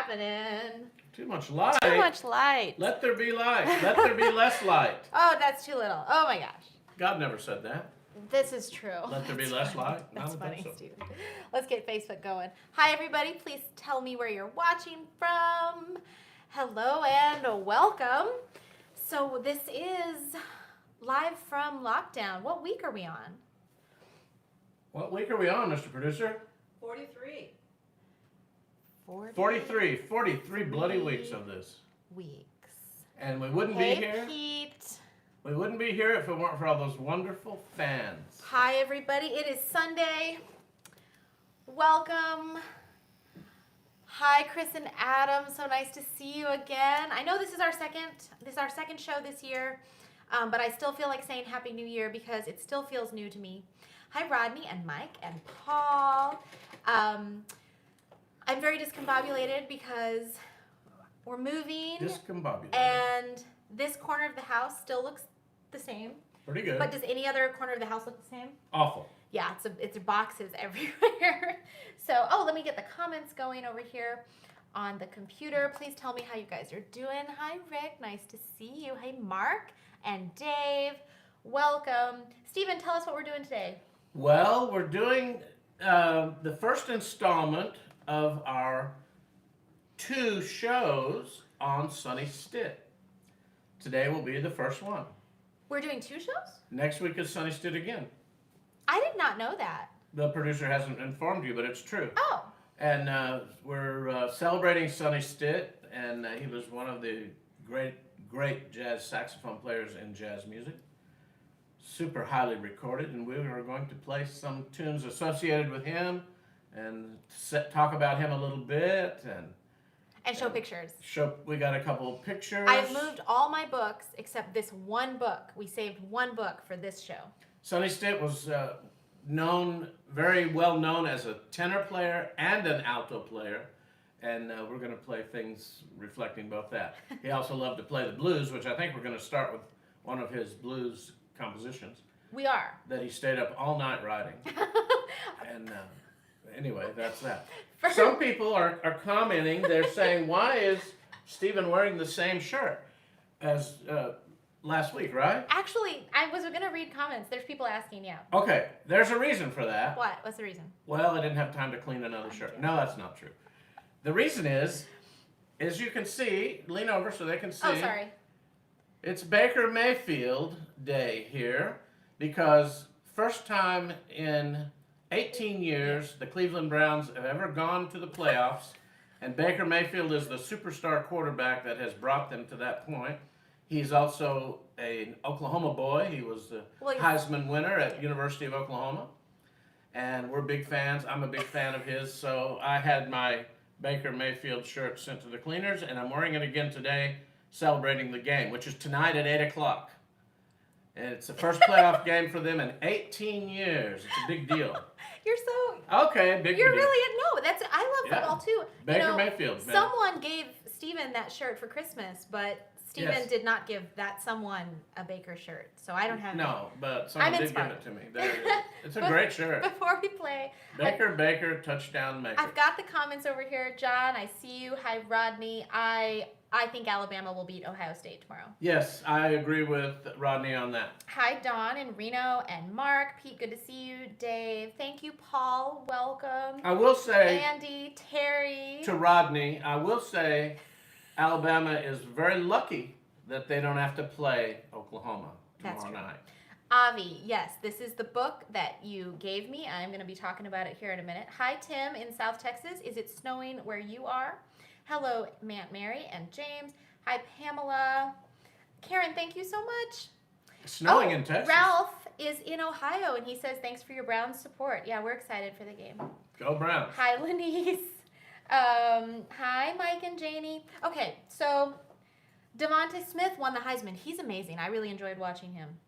happening? Too much light. Too much light. Let there be light. Let there be less light. Oh, that's too little. Oh my gosh. God never said that. This is true. Let there be less light. That's I don't funny, think so. Steven. Let's get Facebook going. Hi, everybody. Please tell me where you're watching from. Hello and welcome. So this is live from lockdown. What week are we on? What week are we on, Mr. Producer? 43. 43 bloody weeks of this. Weeks. And we wouldn't be here. Pete. We wouldn't be here if it weren't for all those wonderful fans. Hi, everybody. It is Sunday. Welcome. Hi, Chris and Adam. So nice to see you again. I know this is our second show this year, but I still feel like saying Happy New Year because it still feels new to me. Hi, Rodney and Mike and Paul. I'm very discombobulated because we're moving. Discombobulated. And this corner of the house still looks the same. Pretty good. But does any other corner of the house look the same? Awful. Yeah, it's boxes everywhere. So, let me get the comments going over here on the computer. Please tell me how you guys are doing. Hi, Rick. Nice to see you. Hey, Mark and Dave. Welcome. Steven, tell us what we're doing today. Well, we're doing the first installment of our 2 shows on Sonny Stitt. Today will be the first one. We're doing 2 shows? Next week is Sonny Stitt again. I did not know that. The producer hasn't informed you, but it's true. Oh. And we're celebrating Sonny Stitt, and he was one of the great jazz saxophone players in jazz music. Super highly recorded, and we are going to play some tunes associated with him and talk about him a little bit and show pictures. We got a couple of pictures. I've moved all my books except this one book. We saved one book for this show. Sonny Stitt was very well known as a tenor player and an alto player, and we're going to play things reflecting both that. He also loved to play the blues, which I think we're going to start with one of his blues compositions. We are. That he stayed up all night writing. And anyway, that's that. Some people are commenting. They're saying, why is Steven wearing the same shirt as last week, right? Actually, I was going to read comments. There's people asking, yeah. Okay, there's a reason for that. What? What's the reason? Well, I didn't have time to clean another shirt. No, that's not true. The reason is, as you can see, lean over so they can see. Oh, sorry. It's Baker Mayfield Day here because first time in 18 years the Cleveland Browns have ever gone to the playoffs, and Baker Mayfield is the superstar quarterback that has brought them to that point. He's also an Oklahoma boy. He was the Heisman winner at University of Oklahoma, and we're big fans. I'm a big fan of his, so I had my Baker Mayfield shirt sent to the cleaners, and I'm wearing it again today, celebrating the game, which is tonight at 8 o'clock. And it's the first playoff game for them in 18 years. It's a big deal. You're so... Okay, big deal. You're really... No, I love football, too. Baker Mayfield, man. Someone gave Steven that shirt for Christmas, but Steven did not give that someone a Baker shirt, so I don't have it. No, but someone did give it to me. There it is. It's a great shirt. Before we play... Baker, touchdown maker. I've got the comments over here. John, I see you. Hi, Rodney. I think Alabama will beat Ohio State tomorrow. Yes, I agree with Rodney on that. Hi, Dawn and Reno and Mark. Pete, good to see you. Dave, thank you. Paul, welcome. I will say... Andy, Terry. To Rodney, I will say Alabama is very lucky that they don't have to play Oklahoma tomorrow night. Avi, yes, this is the book that you gave me. I'm going to be talking about it here in a minute. Hi, Tim in South Texas. Is it snowing where you are? Hello, Aunt Mary and James. Hi, Pamela. Karen, thank you so much. Snowing in Texas. Ralph is in Ohio, and he says, thanks for your Browns support. Yeah, we're excited for the game. Go Browns. Hi, Lenise. Hi, Mike and Janie. Okay, so Devontae Smith won the Heisman. He's amazing. I really enjoyed watching him.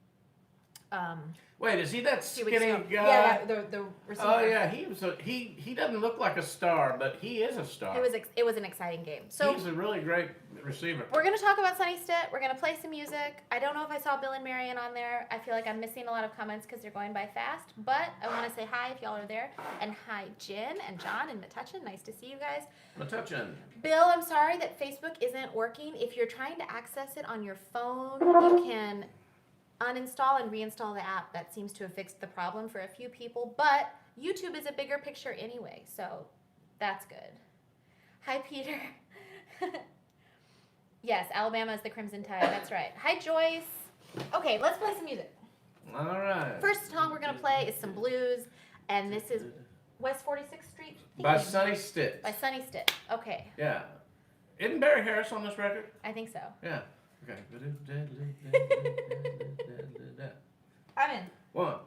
Wait, is he that few weeks skinny ago. guy? Yeah, the receiver. Oh yeah, he doesn't look like a star, but he is a star. It was an exciting game. So he's a really great receiver. we're gonna talk about Sonny Stitt. We're gonna play some music. I don't know if I saw Bill and Marion on there. I feel like I'm missing a lot of comments because they're going by fast. But I want to say hi if y'all are there, and hi Jen and John and Metuchin. Nice to see you guys. Metuchin. Bill, I'm sorry that Facebook isn't working. If you're trying to access it on your phone, you can uninstall and reinstall the app. That seems to have fixed the problem for a few people, but YouTube is a bigger picture anyway, so that's good. Hi, Peter. Yes, Alabama is the Crimson Tide. That's right. Hi, Joyce. Okay, let's play some music. All right. First song we're going to play is some blues, and this is West 46th Street Theme. By Sonny Stitt. By Sonny Stitt. Okay. Yeah. Isn't Barry Harris on this record? I think so. Yeah. Okay. I'm in. One.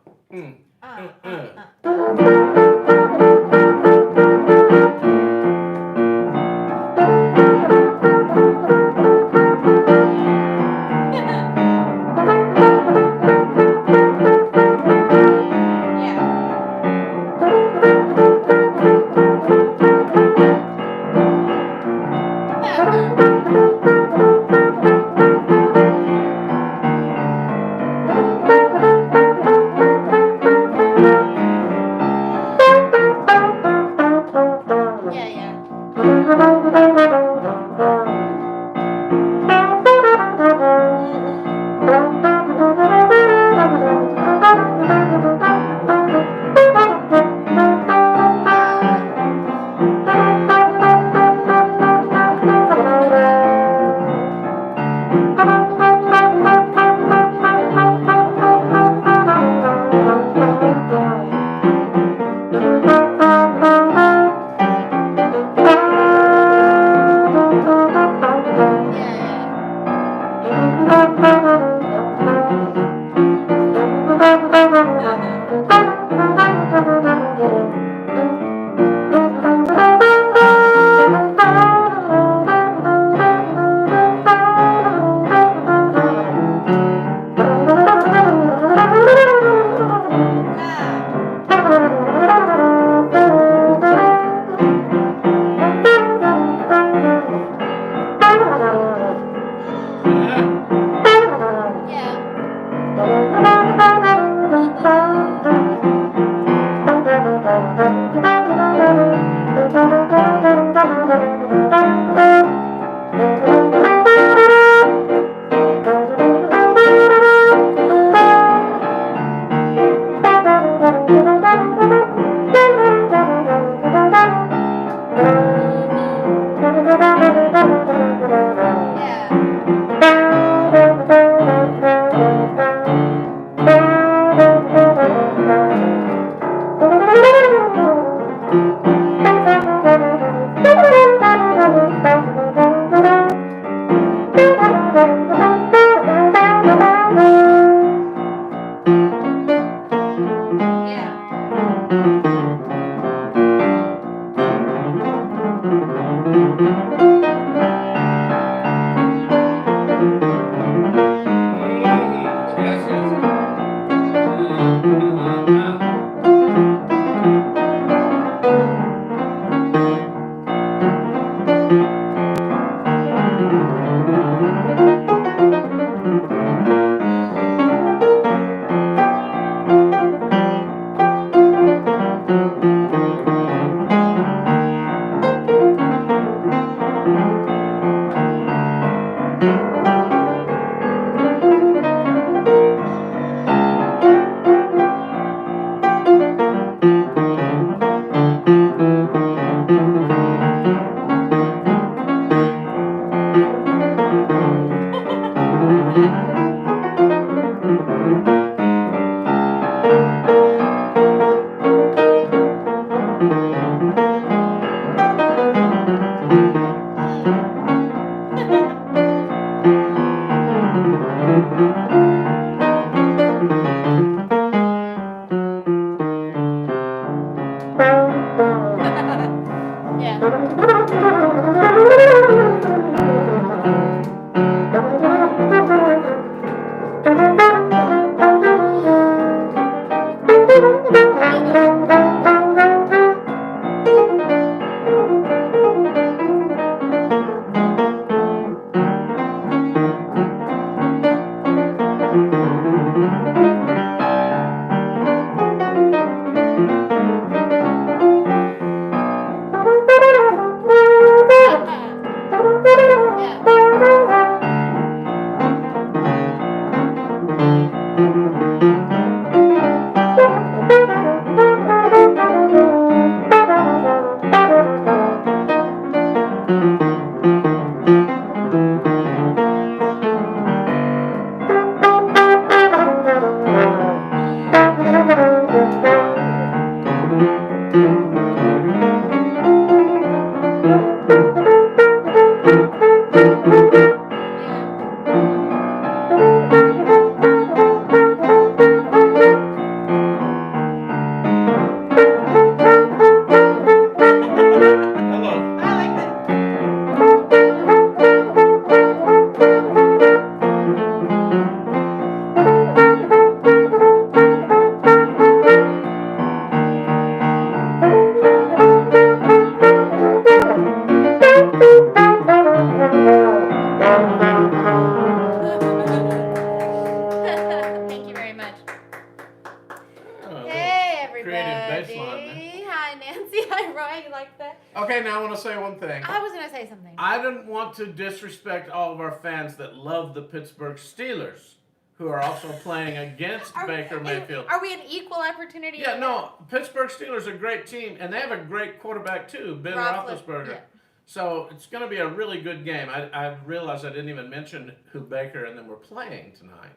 thing. I was gonna say something. I didn't want to disrespect all of our fans that love the Pittsburgh Steelers, who are also playing against Baker Mayfield. Are we an equal opportunity? Yeah, no, Pittsburgh Steelers are a great team, and they have a great quarterback too, Ben Roethlisberger. Yeah. So it's going to be a really good game. I realized I didn't even mention who Baker and them were playing tonight,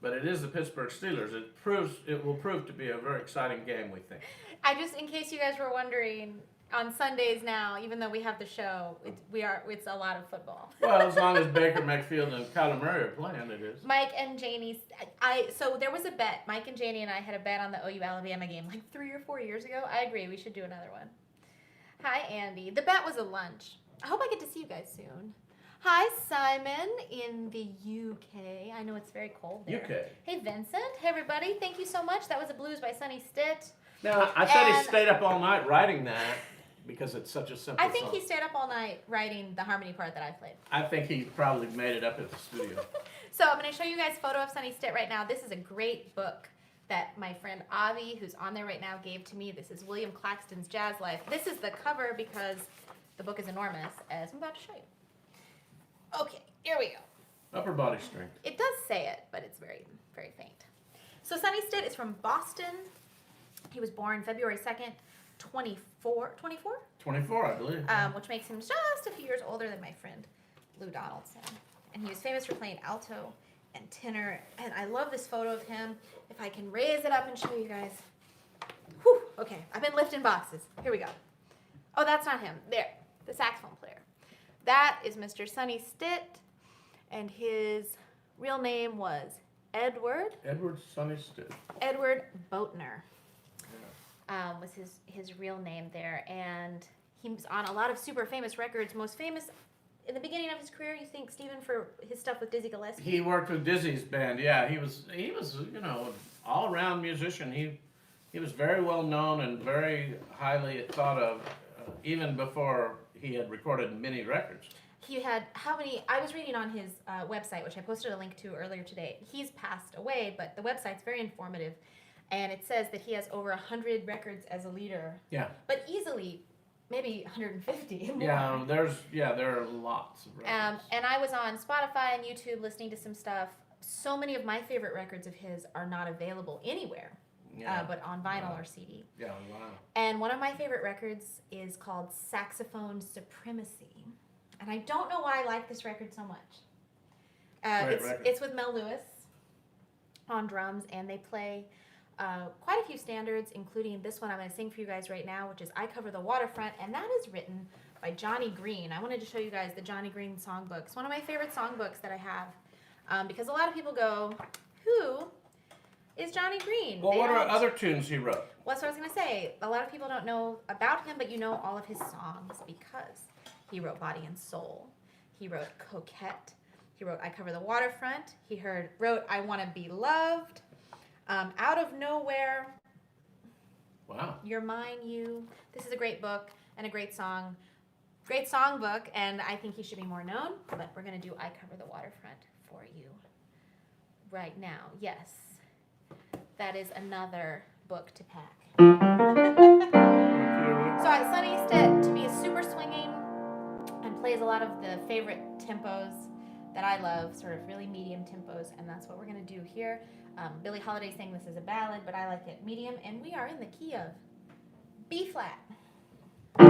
but it is the Pittsburgh Steelers. It will prove to be a very exciting game, we think. In case you guys were wondering, on Sundays now, even though we have the show, it's a lot of football. Well, as long as Baker Mayfield and Kyler Murray are playing, it is. Mike and Janie, so there was a bet. Mike and Janie and I had a bet on the OU Alabama game like 3 or 4 years ago. I agree, we should do another one. Hi, Andy. The bet was a lunch. I hope I get to see you guys soon. Hi, Simon in the UK. I know it's very cold there. UK. Hey, Vincent. Hey, everybody. Thank you so much. That was a blues by Sonny Stitt. Now, I said he stayed up all night writing that because it's such a simple I think song. he stayed up all night writing the harmony part that I played. I think he probably made it up at the studio. So I'm going to show you guys a photo of Sonny Stitt right now. This is a great book that my friend Avi, who's on there right now, gave to me. This is William Claxton's Jazz Life. This is the cover because the book is enormous, as I'm about to show you. Okay, here we go. Upper body strength. It does say it, but it's very, very faint. So Sonny Stitt is from Boston. He was born February 2nd, 24, 24, I believe. which makes him just a few years older than my friend Lou Donaldson. And he was famous for playing alto and tenor. And I love this photo of him. If I can raise it up and show you guys. Whew, okay, I've been lifting boxes. Here we go. Oh, that's not him. There, the saxophone player. That is Mr. Sonny Stitt, and his real name was Edward Sonny Stitt. Edward Boatner. Was his real name there, and he was on a lot of super famous records. Most famous in the beginning of his career, you think, Stephen, for his stuff with Dizzy Gillespie? He worked with Dizzy's band. Yeah, he was all around musician. He was very well known and very highly thought of, even before he had recorded many records. He had I was reading on his website, which I posted a link to earlier today. He's passed away, but the website's very informative. And it says that he has over 100 records as a leader. Yeah. But easily, maybe 150 more. Yeah, there are lots of records. And I was on Spotify and YouTube listening to some stuff. So many of my favorite records of his are not available anywhere, but on vinyl or CD. Yeah, wow. And one of my favorite records is called Saxophone Supremacy. And I don't know why I like this record so much. It's with Mel Lewis on drums, and they play quite a few standards, including this one I'm going to sing for you guys right now, which is I Cover the Waterfront, and that is written by Johnny Green. I wanted to show you guys the Johnny Green songbook. It's one of my favorite songbooks that I have, because a lot of people go, who is Johnny Green? Well, what are other tunes he wrote? Well, that's what I was going to say. A lot of people don't know about him, but you know all of his songs because he wrote Body and Soul. He wrote Coquette. He wrote I Cover the Waterfront. He wrote I Want to Be Loved. Out of Nowhere. Wow. You're Mine, You. This is a great book and a great song. Great songbook, and I think he should be more known, but we're going to do I Cover the Waterfront for you right now. Yes. That is another book to pack. So Sonny Stitt, to me, is super swinging and plays a lot of the favorite tempos that I love, sort of really medium tempos, and that's what we're going to do here. Billie Holiday saying this is a ballad, but I like it medium, and we are in the key of B flat. I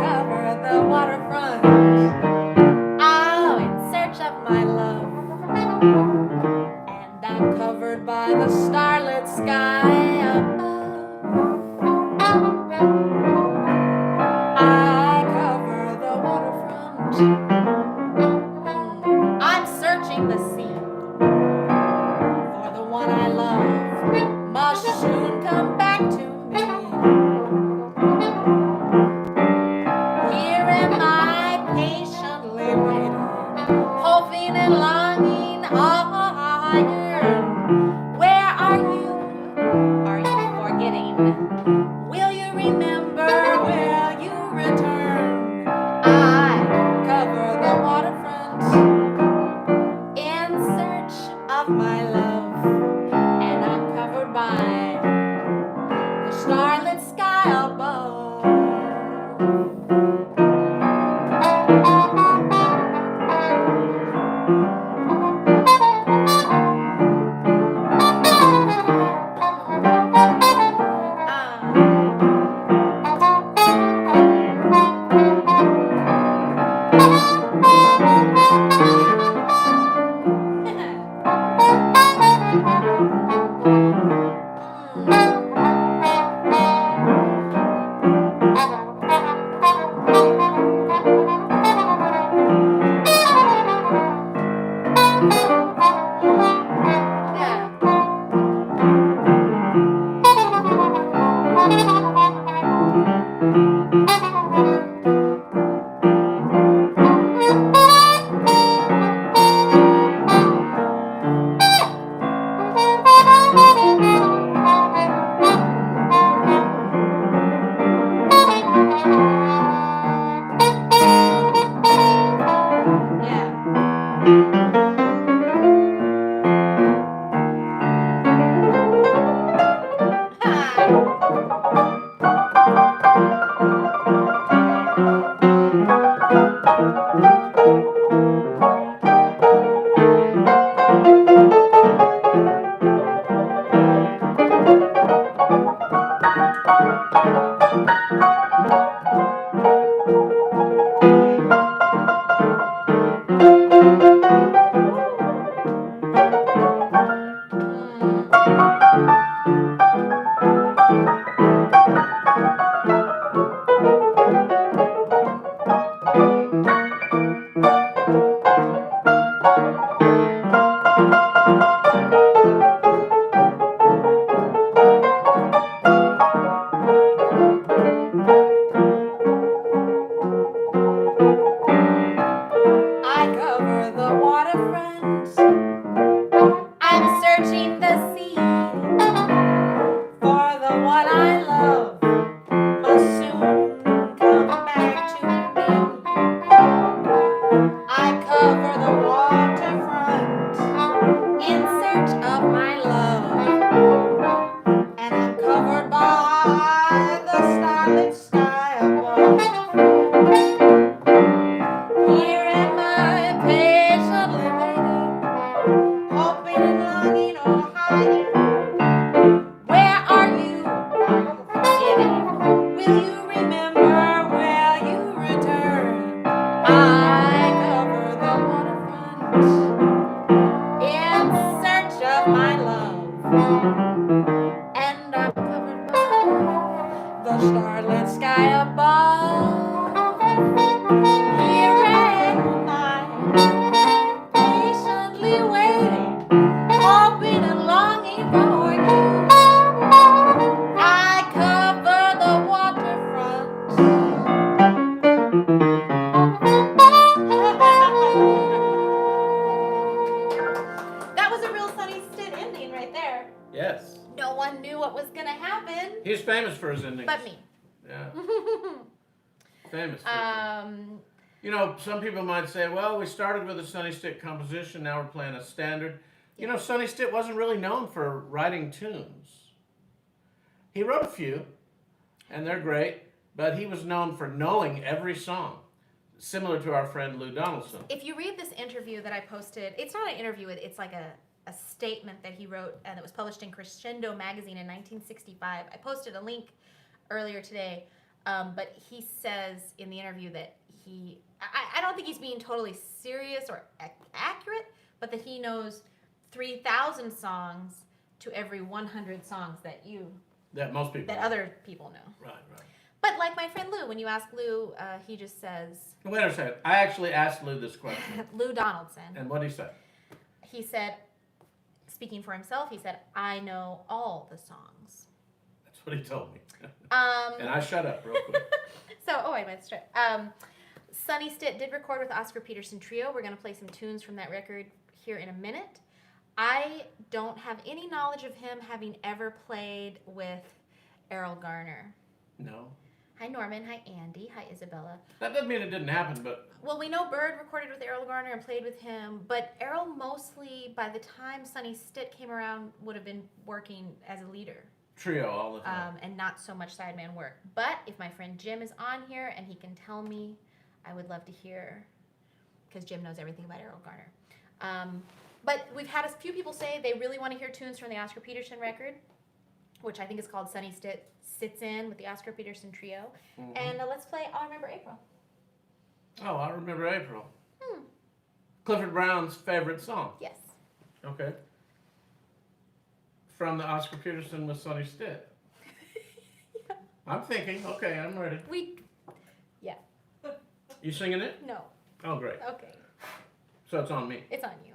cover the waterfront, oh, in search of my love, and I'm covered by the starlit sky above. I cover the waterfront, the sea for the one I love. I cover the waterfront. I'm searching the sea for the one I love. Must soon come back to me. I cover the waterfront in search of my love, and I'm covered by the starlit sky above. Here am I patiently waiting, hoping and longing or hiding. Where are you? Forgetting. Will you remember? Will you return? I cover the waterfront in search of my love, and I'm covered by the starlit sky above. Here am I, patiently waiting, hoping and longing for you. I cover the waterfront. That was a real Sonny Stitt ending right there. Yes. No one knew what was gonna happen. He's famous for his endings. But me. Yeah. Famous for his endings. You know, some people might say, well, we started with a Sonny Stitt composition, now we're playing a standard. You know, Sonny Stitt wasn't really known for writing tunes. He wrote a few, and they're great, but he was known for knowing every song, similar to our friend Lou Donaldson. If you read this interview that I posted, it's not an interview, it's like a statement that he wrote that was published in Crescendo magazine in 1965. I posted a link earlier today, but he says in the interview that I don't think he's being totally serious or accurate, but that he knows 3,000 songs to every 100 songs that most people that know. other people know. Right. But like my friend Lou, when you ask Lou, he just says... Wait a second. I actually asked Lou this question. Lou Donaldson. And what did he say? He said, speaking for himself, he said, I know all the songs. That's what he told me. And I shut up real quick. Wait a minute. Sonny Stitt did record with Oscar Peterson Trio. We're going to play some tunes from that record here in a minute. I don't have any knowledge of him having ever played with Errol Garner. No. Hi, Norman. Hi, Andy. Hi, Isabella. That doesn't mean it didn't happen, but... Well, we know Bird recorded with Errol Garner and played with him, but Errol mostly, by the time Sonny Stitt came around, would have been working as a leader. Trio all the time. And not so much sideman work. But if my friend Jim is on here and he can tell me, I would love to hear, because Jim knows everything about Errol Garner. But we've had a few people say they really want to hear tunes from the Oscar Peterson record, which I think is called Sonny Stitt Sits In with the Oscar Peterson Trio. Mm-hmm. And let's play I'll Remember April. Oh, I Remember April. Clifford Brown's favorite song. Yes. Okay. From the Oscar Peterson with Sonny Stitt. Yeah. I'm thinking. Okay, I'm ready. Yeah. You singing it? No. Oh, great. Okay. So it's on me. It's on you.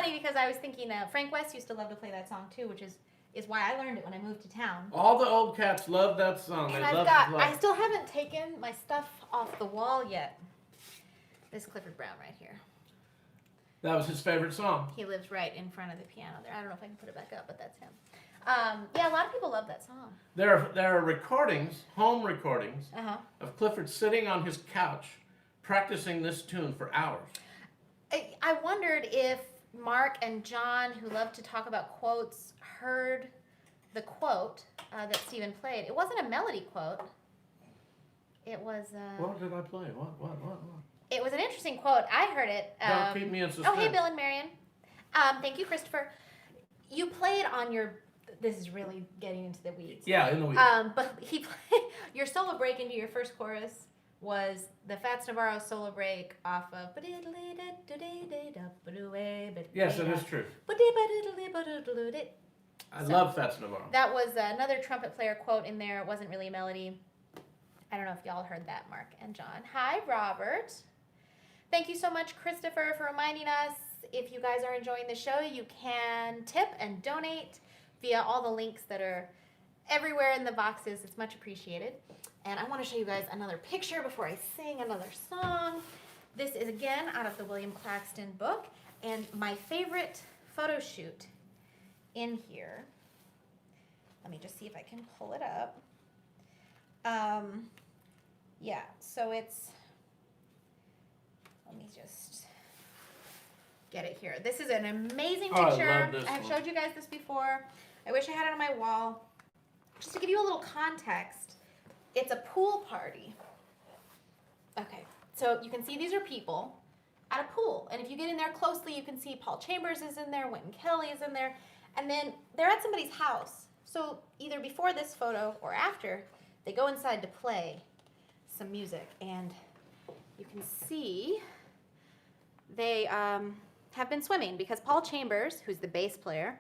funny because I was thinking Frank West used to love to play that song too, which is why I learned it when I moved to town. All the old cats love that song. And They I still haven't taken my stuff off the wall yet. This Clifford Brown right here. That was his favorite song. He lives right in front of the piano there. I don't know if I can put it back up, but that's him. Yeah, a lot of people love that song. There are recordings, home recordings, Uh-huh. of Clifford sitting on his couch practicing this tune for hours. I wondered if Mark and John, who love to talk about quotes, heard the quote that Stephen played. It wasn't a melody quote. It was. What did I play? What? It was an interesting quote. I heard it. Don't keep me in suspense. Oh, hey, Bill and Marion. Thank you, Christopher. You played on your. This is really getting into the weeds. Yeah, in the weeds. But he played your solo break into your first chorus was the Fats Navarro solo break off of. Yes, it is true. I love Fats Navarro. That was another trumpet player quote in there. It wasn't really a melody. I don't know if y'all heard that, Mark and John. Hi, Robert. Thank you so much, Christopher, for reminding us. If you guys are enjoying the show, you can tip and donate via all the links that are everywhere in the boxes. It's much appreciated. And I want to show you guys another picture before I sing another song. This is, again, out of the William Claxton book. And my favorite photo shoot in here. Let me just see if I can pull it up. Yeah, so it's, let me just get it here. This is an amazing picture. I love this I've one. showed you guys this before. I wish I had it on my wall. Just to give you a little context, it's a pool party. Okay, so you can see these are people at a pool. And if you get in there closely, you can see Paul Chambers is in there, Wynton Kelly is in there, and then they're at somebody's house. So either before this photo or after, they go inside to play some music, and you can see they have been swimming because Paul Chambers, who's the bass player,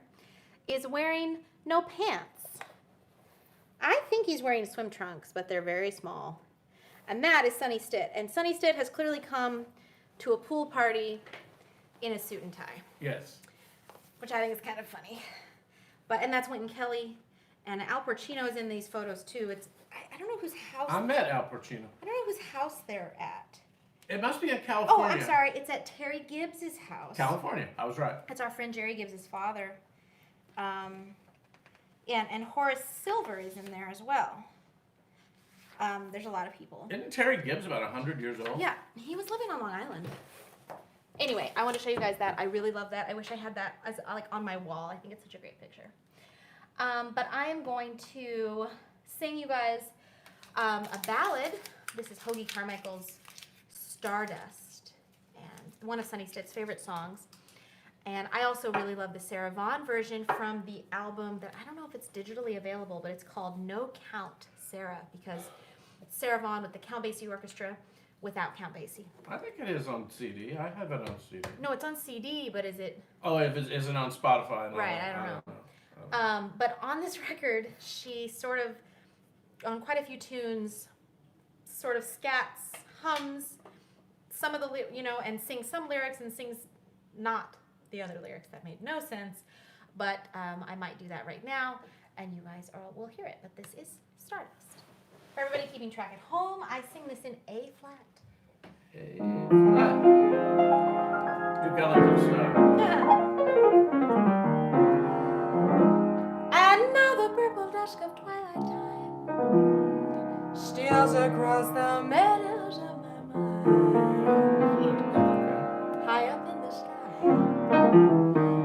is wearing no pants. I think he's wearing swim trunks, but they're very small. And that is Sonny Stitt. And Sonny Stitt has clearly come to a pool party in a suit and tie. Yes. Which I think is kind of funny. And that's Wynton Kelly. And Al Pacino is in these photos too. I don't know whose house. I met Al Pacino. I don't know whose house they're at. It must be in California. Oh, I'm sorry. It's at Terry Gibbs's house. California. I was right. That's our friend Jerry Gibbs's father. And Horace Silver is in there as well. There's a lot of people. Isn't Terry Gibbs about 100 years old? Yeah, he was living on Long Island. Anyway, I want to show you guys that. I really love that. I wish I had that as like on my wall. I think it's such a great picture. But I am going to sing you guys a ballad. This is Hoagie Carmichael's Stardust, and one of Sonny Stitt's favorite songs. And I also really love the Sarah Vaughan version from the album that I don't know if it's digitally available, but it's called No Count Sarah, because it's Sarah Vaughan with the Count Basie Orchestra without Count Basie. I think it is on CD. I have it on CD. No, it's on CD, but is it? Oh, is it on Spotify? No, Right, I don't know. But on this record, she sort of, on quite a few tunes, sort of scats, hums some of the, and sings some lyrics and sings not the other lyrics that made no sense. But I might do that right now, and you guys will hear it. But this is Stardust. For everybody keeping track at home, I sing this in A flat. A flat. You got like this. And now the purple dusk of twilight time steals across the meadows of my mind. High up in the sky,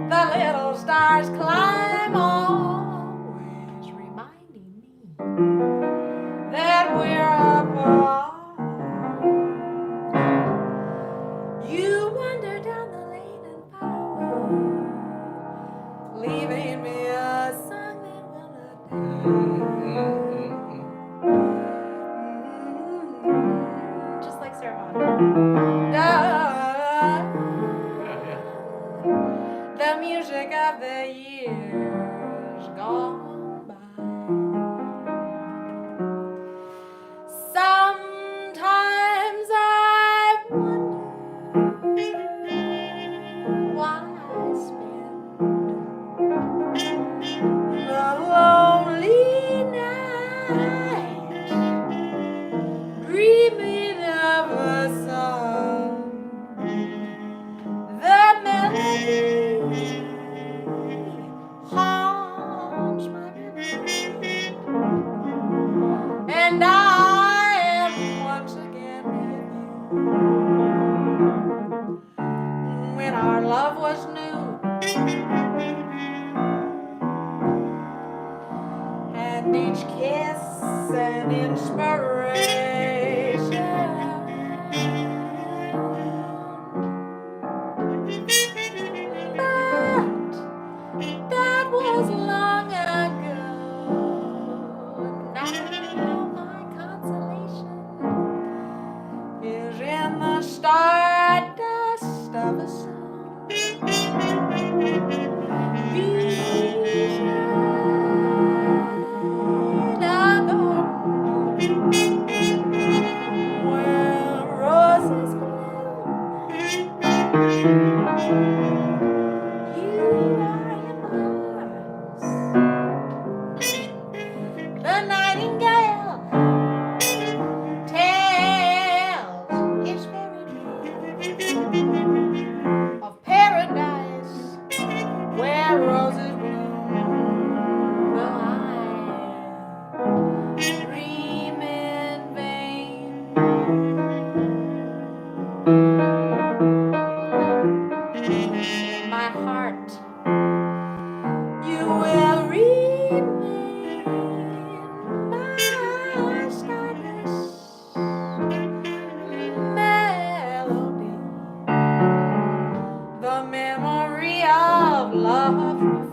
the little stars climb, always reminding me that we're apart. You wander down the lane and far away, leaving me a song that will not die. Just like Sarah Vaughan. The music of the years gone by. Sometimes I wonder why I spend where roses bloom, will I dream in vain? In my heart, you will remain my stylish melody, the memory of love refrain.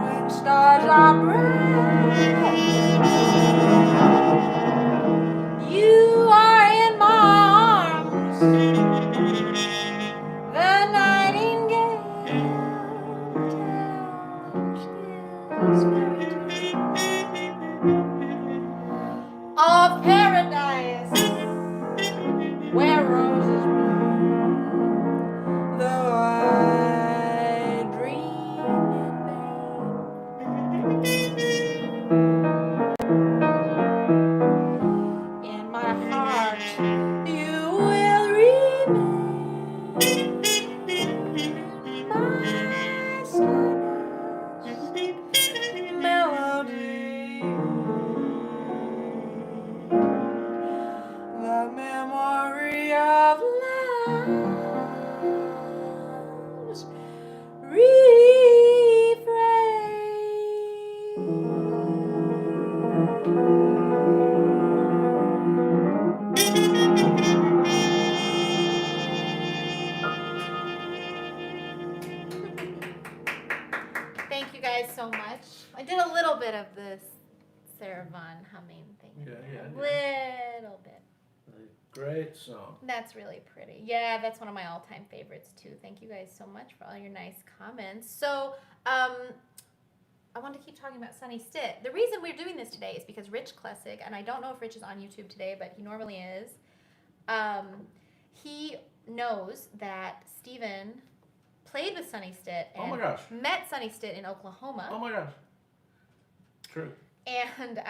When stars are bright, you are in my arms. The nightingale tells this fairy tale of paradise where roses bloom, though I dream in my heart, you will remain my stylish melody, the memory of love's Thank you guys so much. I did a little bit of this Sarah Vaughan humming thing. Yeah. Little bit. Great song. That's really pretty. Yeah, that's one of my all-time favorites too. Thank you guys so much for all your nice comments. So, I want to keep talking about Sonny Stitt. The reason we're doing this today is because Rich Klessig, and I don't know if Rich is on YouTube today, but he normally is. He knows that Steven played with Sonny Stitt and Oh my gosh. met Sonny Stitt in Oklahoma. Oh my gosh. True. And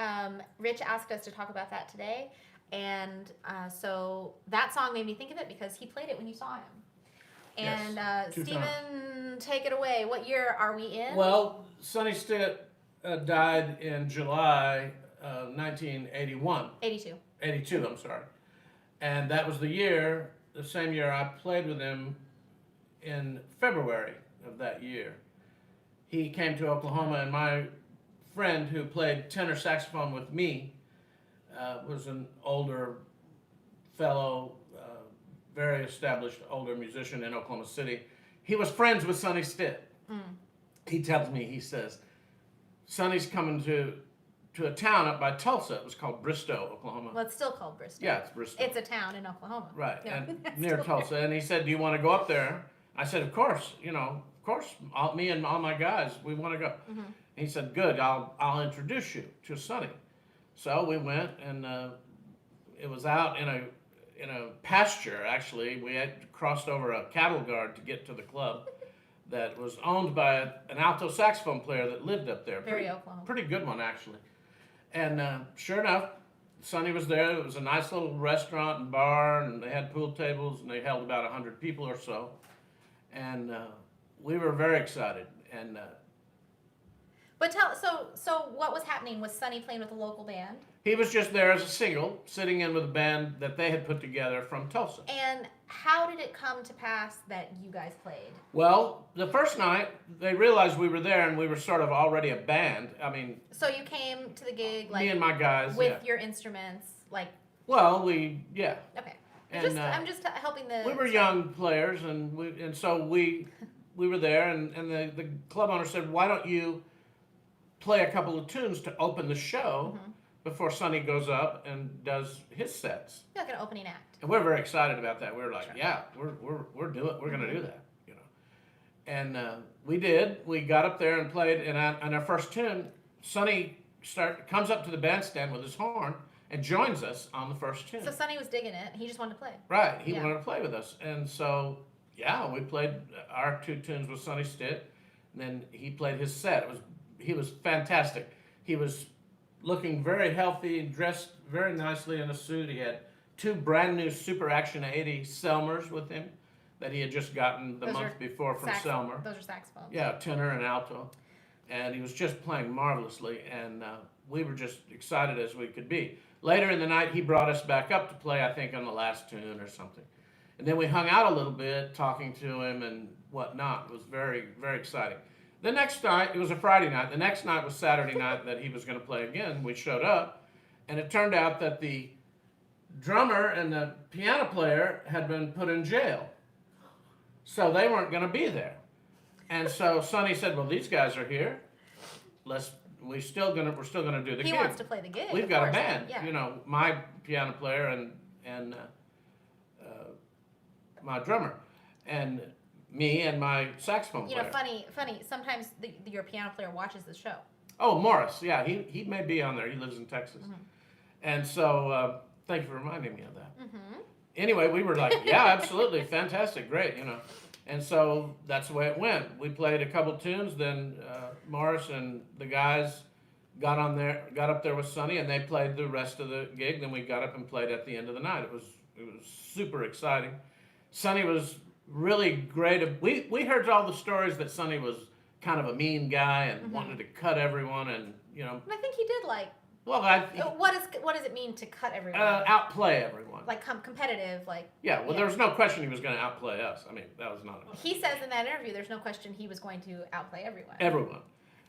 Rich asked us to talk about that today. And so that song made me think of it because he played it when you saw him. And Yes, Steven, take it away. What year are we in? Well, Sonny Stitt died in July 1981. 82. 82, I'm sorry. And that was the year the same year, I played with him in February of that year. He came to Oklahoma, and my friend who played tenor saxophone with me was an older fellow, very established older musician in Oklahoma City. He was friends with Sonny Stitt. He tells me, he says, Sonny's coming to a town up by Tulsa. It was called Bristow, Oklahoma. Well, it's still called Bristow. Yeah, it's Bristow. It's a town in Oklahoma. Right, Yeah. and near Tulsa. And he said, do you want to go up there? I said, of course, me and all my guys, we want to go. Mm-hmm. And he said, good, I'll introduce you to Sonny. So we went, and it was out in a pasture, actually. We had crossed over a cattle guard to get to the club that was owned by an alto saxophone player that lived up there. Very Oklahoma. Pretty good one, actually. And sure enough, Sonny was there. It was a nice little restaurant and bar, and they had pool tables, and they held about 100 people or so. And we were very excited. And But so what was happening? Was Sonny playing with a local band? he was just there as a single, sitting in with a band that they had put together from Tulsa. And how did it come to pass that you guys played? Well, the first night, they realized we were there, and we were sort of already a band. I mean, So you came to the gig me and my guys. with your instruments, like. Well, Okay. And I'm just helping the. we were young players, and so we were there, and the club owner said, why don't you play a couple of tunes to open the show before Sonny goes up and does his sets. Like an opening act. And we're very excited about that. We were like, Sure. yeah, we're going to do that, And we did. We got up there and played, and on our first tune, Sonny comes up to the bandstand with his horn and joins us on the first tune. So Sonny was digging it. He just wanted to play. Right, he Yeah. wanted to play with us, and so we played our two tunes with Sonny Stitt, and then he played his set. He was fantastic. He was looking very healthy, dressed very nicely in a suit. He had two brand new Super Action 80 Selmers with him that he had just gotten the month before from Selmer. Those are saxophones. Yeah, tenor and alto, and he was just playing marvelously, and we were just excited as we could be. Later in the night, he brought us back up to play, I think, on the last tune or something. And then we hung out a little bit, talking to him and whatnot. It was very, very exciting. The next night, it was a Friday night. The next night was Saturday night that he was going to play again. We showed up, and it turned out that the drummer and the piano player had been put in jail. So they weren't going to be there. And so Sonny said, well, these guys are here. We're still gonna do the gig. He wants to play the gig. We've got a course. band. Yeah. My piano player and my drummer, and me and my saxophone player. Funny. Sometimes your piano player watches the show. Oh, Morris. Yeah, he may be on there. He lives in Texas. And so thank you for reminding me of that. Anyway, we were like, yeah, absolutely, fantastic, great, And so that's the way it went. We played a couple tunes, then Morris and the guys got up there with Sonny, and they played the rest of the gig. Then we got up and played at the end of the night. It was super exciting. Sonny was really great. We heard all the stories that Sonny was kind of a mean guy and wanted to cut everyone, and And I think he did like. Well, what does it mean to cut everyone? Outplay everyone. Like competitive, like. Yeah, well, there was no question he was going to outplay us. I mean, that was not. He says in that interview, there's no question he was going to outplay everyone. Everyone,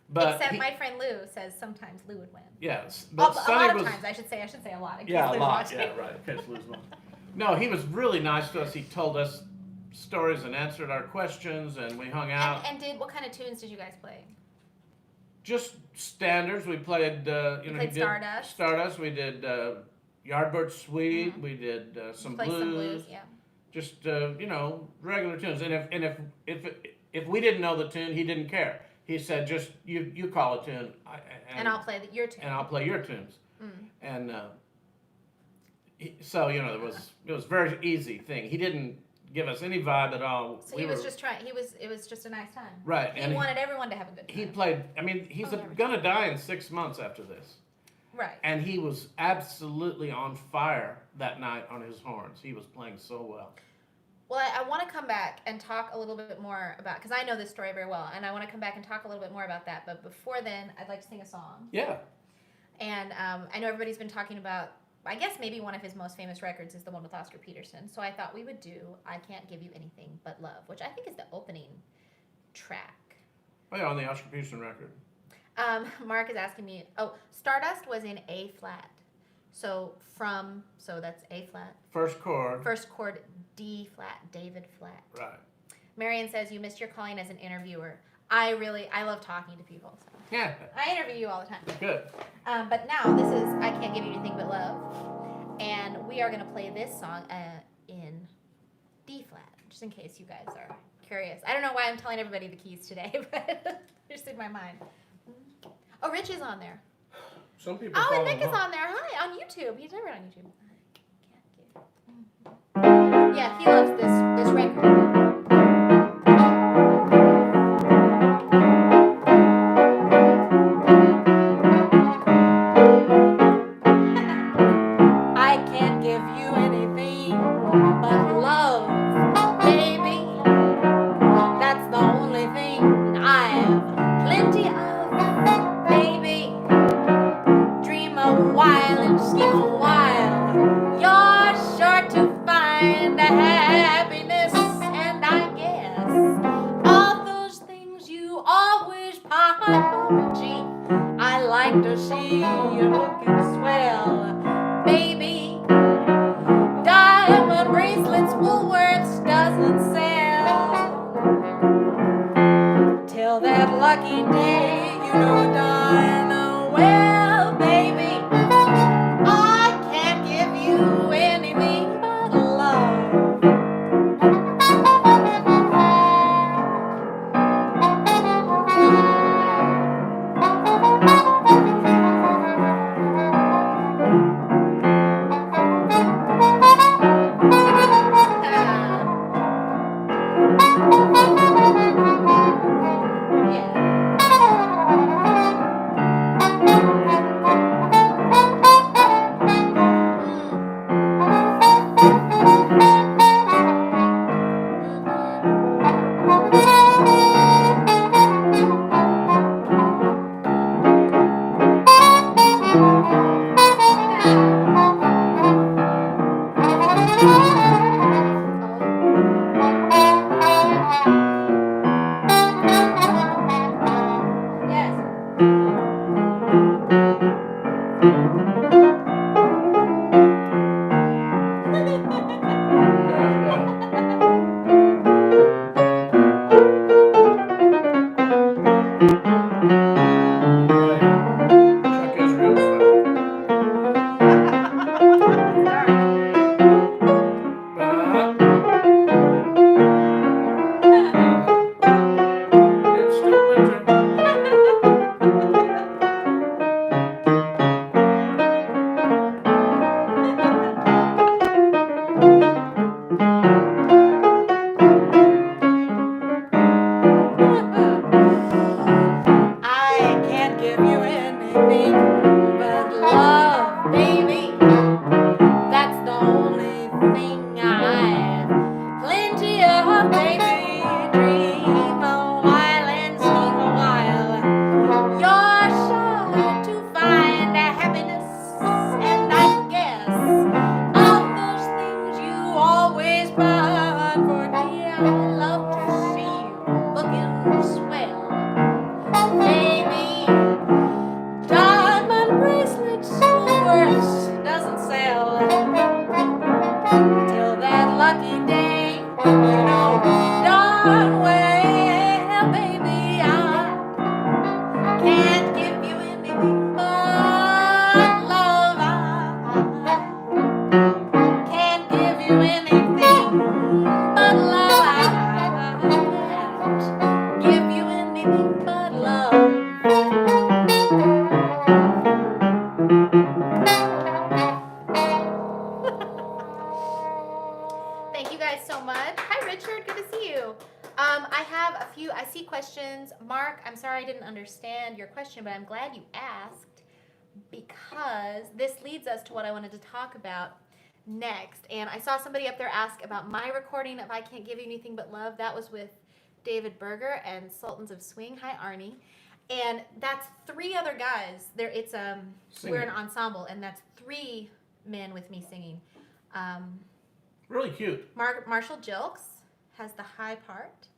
but except my friend Lou says sometimes Lou would win. Yes, but a lot of times, I should say a lot. In case yeah, a Lou's lot. watching. Yeah, right. In case Lou's won. No, he was really nice to us. He told us stories and answered our questions, and we hung out. And what kind of tunes did you guys play? Just standards. We played, played Stardust. Stardust. We did Yardbird Suite. We did some blues. Some blues, yeah. Just regular tunes. And if we didn't know the tune, he didn't care. He said, just you call a tune, and I'll play your tune. And I'll play your tunes. And so it was a very easy thing. He didn't give us any vibe at all. So he was just trying. It was just a nice time. Right. He wanted everyone to have a good time. He played. I mean, he's gonna die in 6 months after this. Right. And he was absolutely on fire that night on his horns. He was playing so well. Well, I want to come back and talk a little bit more about, because I know this story very well, and I want to come back and talk a little bit more about that. But before then, I'd like to sing a song. Yeah. And I know everybody's been talking about I guess maybe one of his most famous records is the one with Oscar Peterson. So I thought we would do I Can't Give You Anything But Love, which I think is the opening track. Oh, yeah, on the Oscar Peterson record. Mark is asking me, Stardust was in A flat. So that's A flat. First chord. First chord, D flat, David flat. Right. Marion says, you missed your calling as an interviewer. I love talking to people. So. Yeah. I interview you all the time. Good. But now this is I Can't Give You Anything But Love. And we are going to play this song in D flat, just in case you guys are curious. I don't know why I'm telling everybody the keys today, but just in my mind. Oh, Rich is on there. Some people Oh, call and Nick him is up. on there. Hi, on YouTube. He's never on YouTube. Yeah, he loves this record. I can't give you anything but love, baby. That's the only thing I have plenty of, baby. Dream a while and scheme a while. You're sure to find happiness, and I guess all those things you always pine for. Gee, I like to see you looking swell, baby. Diamond bracelets Woolworths doesn't sell. Till that lucky day, you know darn well, baby, I can't give you anything but love. Chuck Israel's It's still winter. I can't give you anything but love, baby. That's the only thing I've plenty of, baby. Dream a while and scheme a while. You're sure to find happiness, and I guess all those things you always burn for, dear. I love to see you looking swell, baby. Diamond bracelets Woolworths doesn't sell. Till that lucky day, you know darn well, baby, I can't give you anything but love. I can't give you anything but love. I can't give you anything but love. Thank you guys so much. Hi, Richard. Good to see you. I have a few. I see questions. Mark, I'm sorry I didn't understand your question, but I'm glad you asked because this leads us to what I wanted to talk about next. And I saw somebody up there ask about my recording of I Can't Give You Anything But Love. That was with David Berger and Sultans of Swing. Hi, Arnie. And that's three other guys. We're an ensemble, and that's three men with me singing. Really cute. Marshall Jilks has the high part.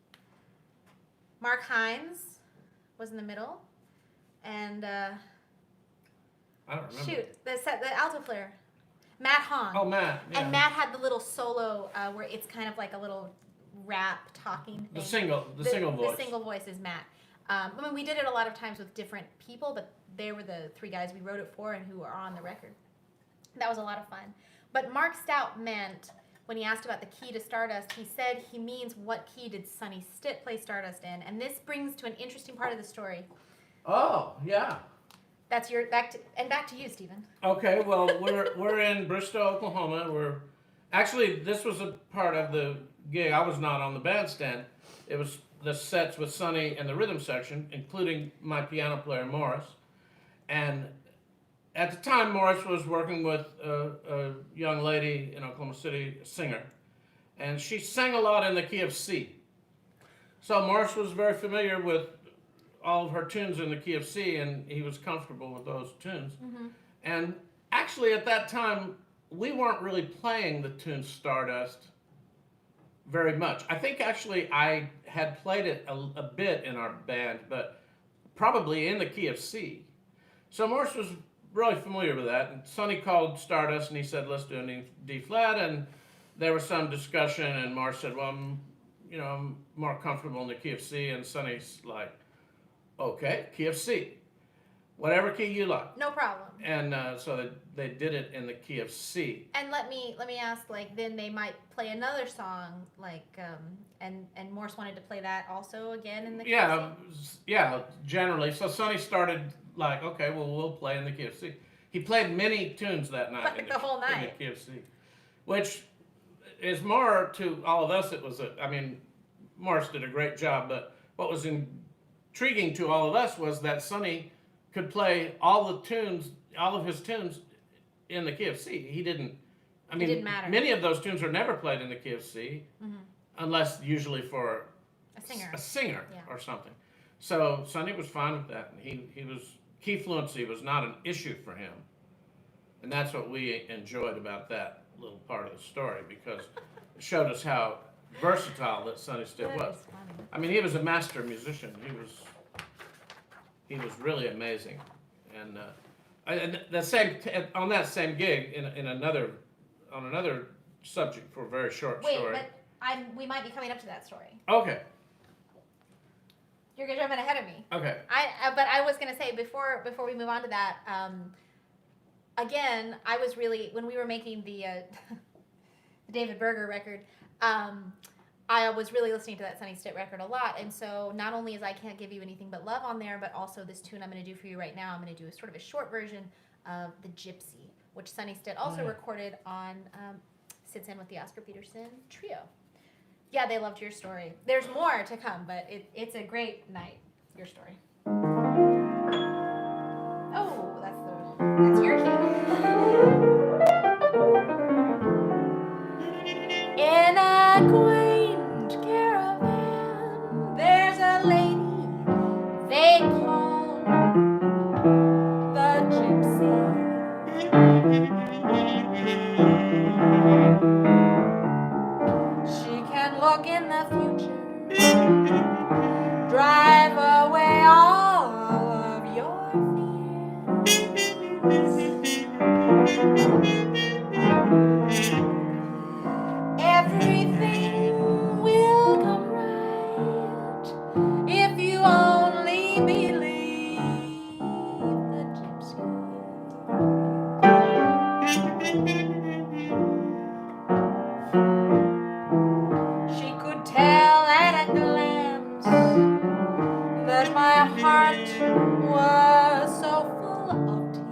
Mark Hines was in the middle. And I don't remember. shoot, the alto player. Matt Hong. Oh, Matt. Yeah. And Matt had the little solo where it's kind of like a little rap talking thing. The single voice. The single voice is Matt. I mean, we did it a lot of times with different people, but they were the three guys we wrote it for and who are on the record. That was a lot of fun. But Mark Stout meant, when he asked about the key to Stardust, he said he means what key did Sonny Stitt play Stardust in? And this brings to an interesting part of the story. Oh, yeah. That's back to you, Stephen. Okay, well, we're in Bristow, Oklahoma. Actually, this was a part of the gig. I was not on the bandstand. It was the sets with Sonny and the rhythm section, including my piano player, Morris. And at the time, Morris was working with a young lady in Oklahoma City, a singer. And she sang a lot in the key of C. So Morris was very familiar with all of her tunes in the key of C, and he was comfortable with those tunes. Mm-hmm. And actually, at that time, we weren't really playing the tune Stardust very much. I think actually I had played it a bit in our band, but probably in the key of C. So Morris was really familiar with that, and Sonny called Stardust, and he said, let's do a D flat, and there was some discussion, and Morris said, well, I'm more comfortable in the key of C, and Sonny's like, okay, key of C. Whatever key you like. No problem. And so they did it in the key of C. And let me ask, like, then they might play another song, like, and Morse wanted to play that also again in the key of C? Yeah, generally. So Sonny started like, okay, well, we'll play in the key of C. He played many tunes that night. Like the whole night. In the key of C. Which is more to all of us, Morris did a great job, but what was intriguing to all of us was that Sonny could play all of his tunes in the key of C. It didn't matter. Many of those tunes are never played in the key of C, mm-hmm. unless usually for a singer yeah. or something. So Sonny was fine with that, and key fluency was not an issue for him, and that's what we enjoyed about that little part of the story, because it showed us how versatile that Sonny Stitt was. He was a master musician. He was really amazing, and on that same gig on another subject for a very short story. Wait, but we might be coming up to that story. Okay. You're jumping ahead of me. Okay. But I was gonna say before we move on to that, again, I was really, when we were making the the David Berger record, I was really listening to that Sonny Stitt record a lot, and so not only is I Can't Give You Anything But Love on there, but also this tune I'm going to do for you right now, I'm going to do a sort of a short version of The Gypsy, which Sonny Stitt also recorded on Sits In with the Oscar Peterson Trio. Yeah, they loved your story. There's more to come, but it's a great night, your story. Oh, that's your key. In a quaint caravan, there's a lady they call the Gypsy. She can look in the future, drive away all of your fears. Everything will come right if you only believe the Gypsy. She could tell at a glance that my heart was so full of tears.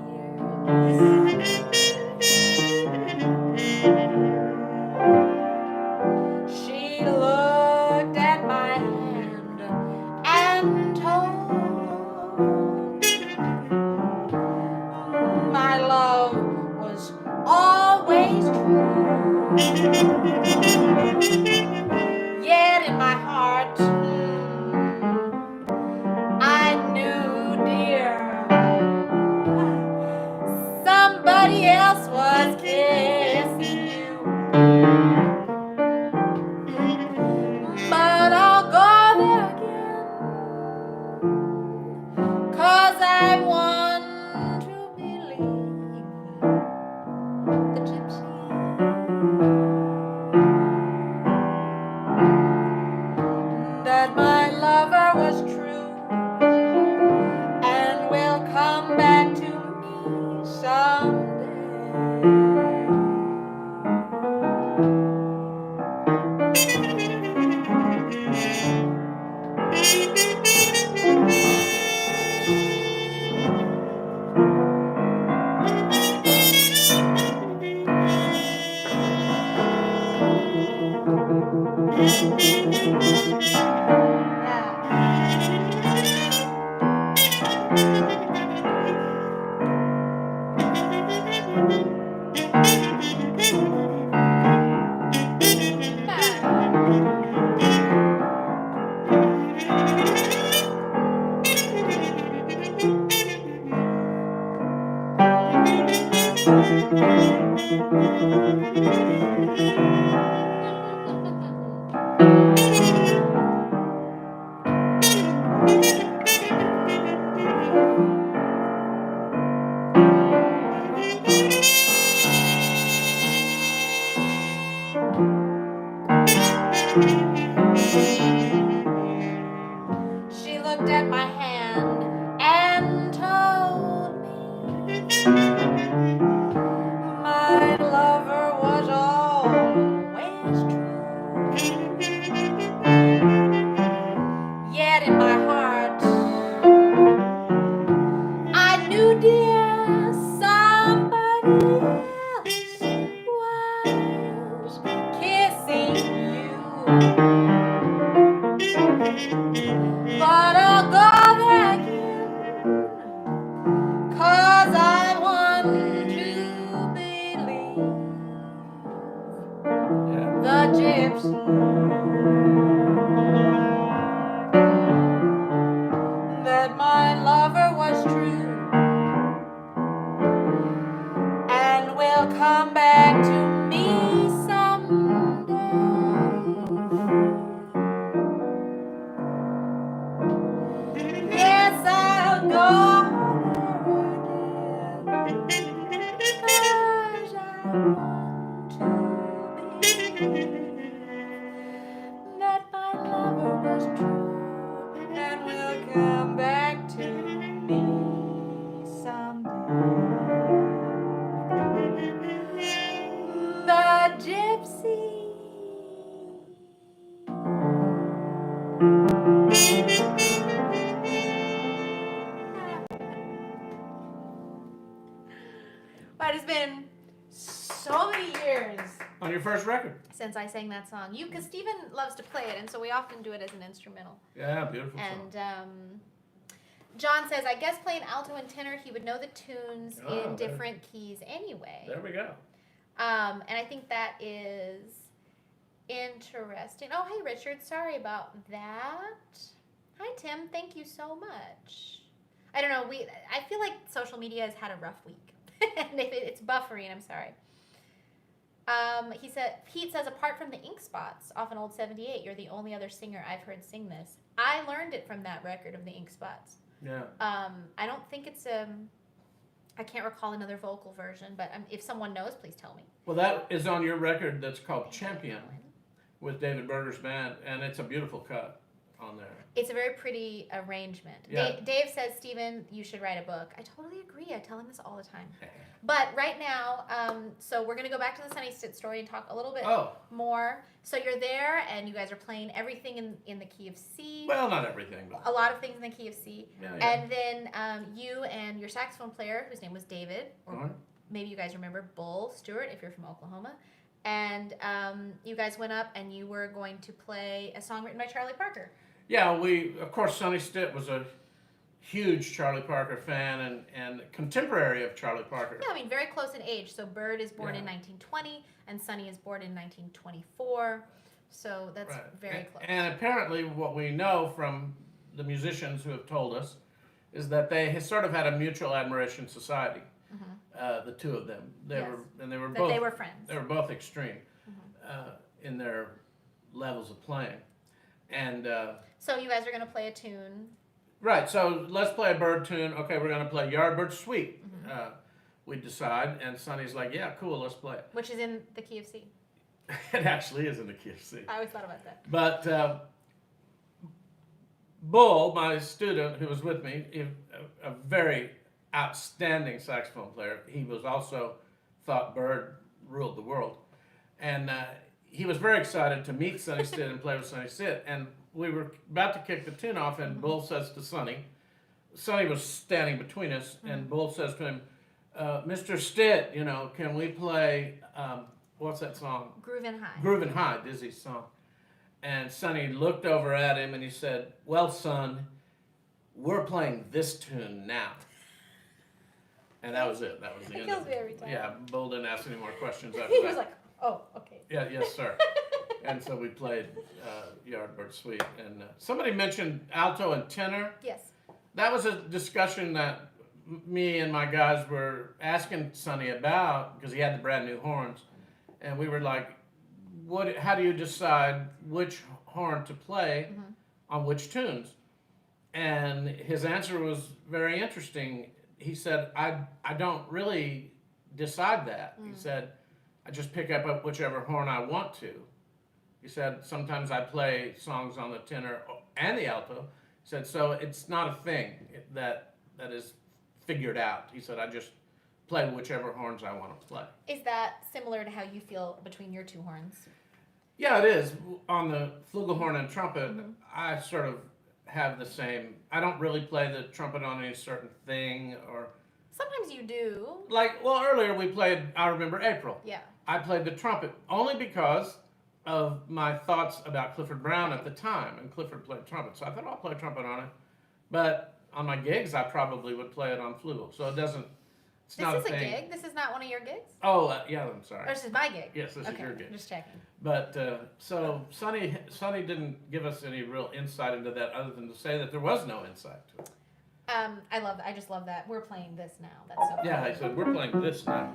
She looked at my hand and told my love was always true. Yet in my heart, I knew, dear, somebody else was kissing She looked at my hand and told me my lover was always true. Yet in my heart, I knew, dear, somebody else was kissing you. But I'll go there again, 'cause I want to believe the gypsy that my lover was true and will come back to me someday. Yes, I'll go there again, 'cause I want to believe that my lover was true and will come back to me someday. The gypsy. But it's been so many years On your first record. since I sang that song. Because Steven loves to play it, and so we often do it as an instrumental. Yeah, beautiful And song. John says, I guess playing alto and tenor, he would know the tunes Oh, in there. different keys anyway. There we go. And I think that is interesting. Oh, hey, Richard. Sorry about that. Hi, Tim. Thank you so much. I don't know. I feel like social media has had a rough week. And if it's buffering, I'm sorry. Pete says, apart from the ink spots off an old 78, you're the only other singer I've heard sing this. I learned it from that record of the ink spots. Yeah. I don't think it's I can't recall another vocal version, but if someone knows, please tell me. Well, that is on your record that's called Champion with David Berger's band, and it's a beautiful cut on there. It's a very pretty arrangement. Yeah. Dave says, Steven, you should write a book. I totally agree. I tell him this all the time. But right now, so we're going to go back to the Sonny Stitt story and talk a little bit more. So you're there, and you guys are playing everything in the key of C. Well, not everything, but a lot of things in the key of C. Yeah. And then you and your saxophone player, whose name was David, or maybe you guys remember Bull Stewart if you're from Oklahoma. And you guys went up and you were going to play a song written by Charlie Parker. Yeah, of course, Sonny Stitt was a huge Charlie Parker fan and contemporary of Charlie Parker. Yeah, I mean, very close in age. So Bird is born in 1920 and Sonny is born in 1924. So that's very close. And apparently what we know from the musicians who have told us is that they sort of had a mutual admiration society, the two of them. They were friends. They were both extreme in their levels of playing. And so you guys are going to play a tune. Right, so let's play a Bird tune. Okay, we're going to play Yardbird Suite. We decide, and Sonny's like, yeah, cool, let's play it. Which is in the key of C. It actually is in the key of C. I always thought about that. But Bull, my student who was with me, a very outstanding saxophone player, he was also thought Bird ruled the world. And he was very excited to meet Sonny Stitt and play with Sonny Stitt. And we were about to kick the tune off, and Bull says to Sonny was standing between us, and Bull says to him, Mr. Stitt, can we play, what's that song? Groovin' High. Groovin' High, Dizzy's song. And Sonny looked over at him and he said, "Well, son, we're playing this tune now." And that was it. That was the It end kills of me it. every time. Yeah, Bull didn't ask any more questions after He that. was like, oh, okay. Yeah, yes, sir. And so we played Yardbird Suite. And somebody mentioned alto and tenor. Yes. That was a discussion that me and my guys were asking Sonny about because he had the brand new horns. And we were like, how do you decide which horn to play on which tunes? And his answer was very interesting. He said, I don't really decide that. He said, I just pick up whichever horn I want to. He said, sometimes I play songs on the tenor and the alto. He said, so it's not a thing that is figured out. He said, I just play whichever horns I want to play. Is that similar to how you feel between your two horns? Yeah, it is. On the flugelhorn and trumpet, I sort of have the same. I don't really play the trumpet on any certain thing or. Sometimes you do. Earlier we played I Remember April. Yeah. I played the trumpet only because of my thoughts about Clifford Brown at the time, and Clifford played trumpet, so I thought I'll play trumpet on it. But on my gigs, I probably would play it on flugel, so it doesn't. It's not a thing. This is a gig. This is not one of your gigs. Oh yeah, I'm sorry. Or this is my gig. Yes, this is your gig. Just checking. But so Sonny didn't give us any real insight into that, other than to say that there was no insight to it. I love that. I just love that. We're playing this now. That's so fun. Yeah, he said we're playing this now.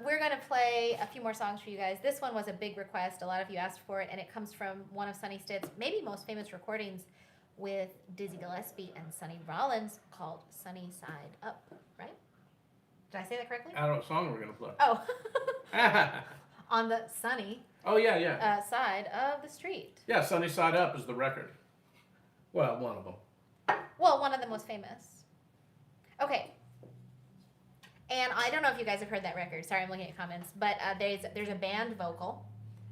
We're going to play a few more songs for you guys. This one was a big request. A lot of you asked for it, and it comes from one of Sonny Stitt's maybe most famous recordings with Dizzy Gillespie and Sonny Rollins called Sunny Side Up, right? Did I say that correctly? I don't know what song we're going to play. Oh. On the sunny Oh, yeah. side of the street. Yeah, Sunny Side Up is the record. Well, one of them. Well, one of the most famous. Okay. And I don't know if you guys have heard that record. Sorry, I'm looking at comments. But there's a band vocal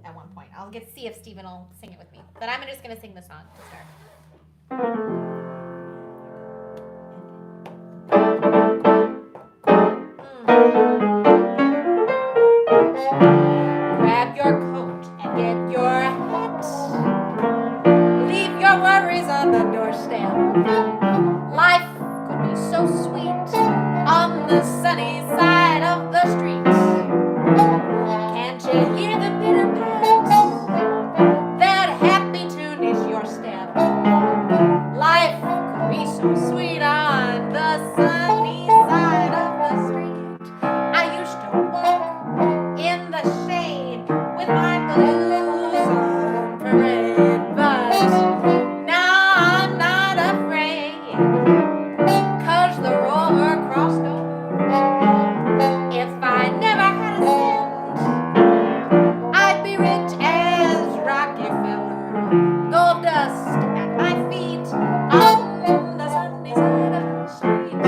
at one point. I'll see if Steven will sing it with me. But I'm just going to sing the song to start. Grab your coat and get your hat. Leave your worries on the doorstep. Life could be so sweet on the sunny side of the street. Can't you hear the bitter pat? That happy tune is your step. Life could be so sweet on the sunny side of the street. I used to walk in the shade with my blues on parade, but now I'm not afraid, 'cause the rover crossed over. If I never had a cent, I'd be rich as Rockefeller. Gold dust at my feet on the sunny side of the street.